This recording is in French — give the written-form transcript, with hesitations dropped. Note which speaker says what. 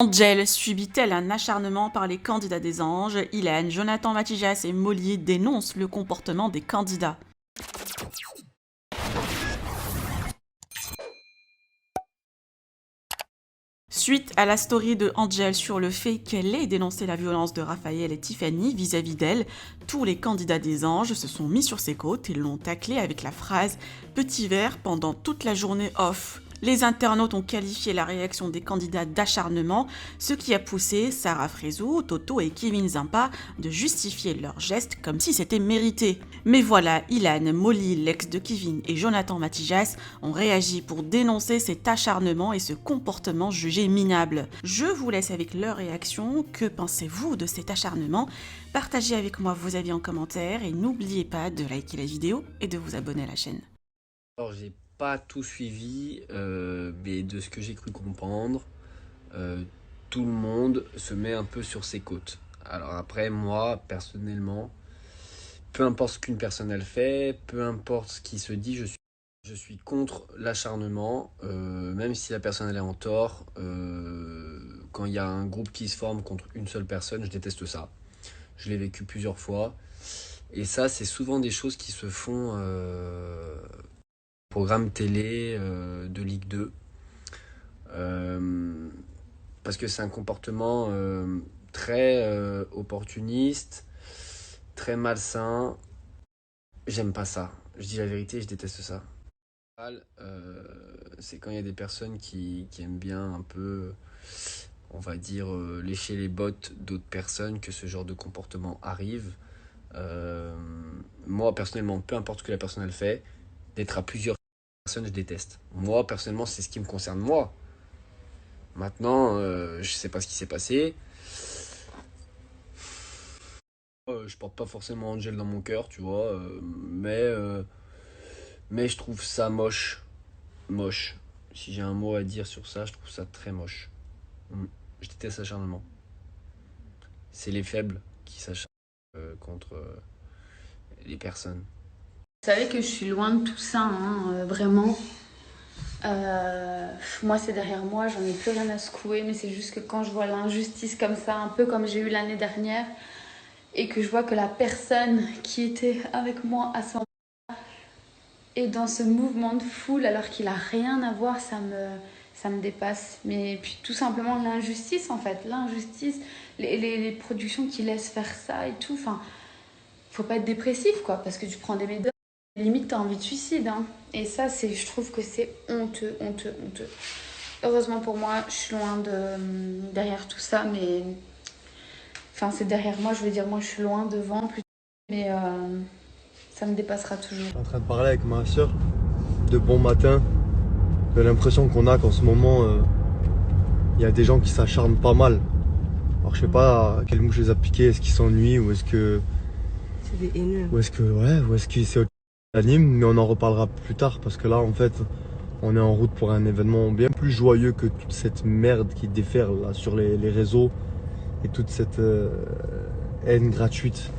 Speaker 1: Angel subit-elle un acharnement par les candidats des anges? Ilan, Jonathan Matijas et Molly dénoncent le comportement des candidats. Suite à la story de Angel sur le fait qu'elle ait dénoncé la violence de Raphaël et Tiffany vis-à-vis d'elle, tous les candidats des anges se sont mis sur ses côtes et l'ont taclé avec la phrase « petit verre » pendant toute la journée off. Les internautes ont qualifié la réaction des candidats d'acharnement, ce qui a poussé Sarah Frézou, Toto et Kevin Zampa de justifier leurs gestes comme si c'était mérité. Mais voilà, Ilan, Molly, l'ex de Kevin et Jonathan Matijas ont réagi pour dénoncer cet acharnement et ce comportement jugé minable. Je vous laisse avec leur réaction. Que pensez-vous de cet acharnement? Partagez avec moi vos avis en commentaire et n'oubliez pas de liker la vidéo et de vous abonner à la chaîne.
Speaker 2: Alors j'ai pas tout suivi, mais de ce que j'ai cru comprendre, tout le monde se met un peu sur ses côtes. Alors après, moi, personnellement, peu importe ce qu'une personne elle fait, peu importe ce qui se dit, je suis contre l'acharnement, même si la personne elle est en tort. Quand il y a un groupe qui se forme contre une seule personne, je déteste ça. Je l'ai vécu plusieurs fois. Et ça, c'est souvent des choses qui se font programme télé de Ligue 2. Parce que c'est un comportement très opportuniste, très malsain. J'aime pas ça. Je dis la vérité, je déteste ça. C'est quand il y a des personnes qui aiment bien un peu, on va dire, lécher les bottes d'autres personnes que ce genre de comportement arrive. Moi, personnellement, peu importe ce que la personne elle fait, d'être à plusieurs personnes, je déteste. Moi, personnellement, c'est ce qui me concerne moi. Maintenant, je sais pas ce qui s'est passé. Je porte pas forcément Angel dans mon cœur, tu vois, mais je trouve ça moche. Moche. Si j'ai un mot à dire sur ça, je trouve ça très moche. Je déteste l'acharnement. C'est les faibles qui s'acharnent contre les personnes.
Speaker 3: Vous savez que je suis loin de tout ça, hein, vraiment. Moi, c'est derrière moi, j'en ai plus rien à secouer, mais c'est juste que quand je vois l'injustice comme ça, un peu comme j'ai eu l'année dernière, et que je vois que la personne qui était avec moi à ce moment-là est dans ce mouvement de foule alors qu'il a rien à voir, ça me dépasse. Mais puis tout simplement l'injustice en fait, l'injustice, les productions qui laissent faire ça et tout, enfin, faut pas être dépressif quoi, parce que tu prends des médocs. Limite, t'as envie de suicide. Hein. Et ça, je trouve que c'est honteux, honteux, honteux. Heureusement pour moi, je suis loin derrière tout ça, mais... Enfin, c'est derrière moi, je veux dire, moi, je suis loin devant, plutôt. Mais ça me dépassera toujours.
Speaker 4: Je suis en train de parler avec ma soeur de bon matin. J'ai l'impression qu'on a qu'en ce moment, il y a des gens qui s'acharnent pas mal. Alors, je sais pas quelle mouche les a piqués, est-ce qu'ils s'ennuient ou est-ce que...
Speaker 5: C'est des haineux.
Speaker 4: Ou est-ce que... Ouais, ou est-ce que c'est autre chose qui anime, mais on en reparlera plus tard parce que là, en fait, on est en route pour un événement bien plus joyeux que toute cette merde qui déferle là sur les réseaux et toute cette haine gratuite.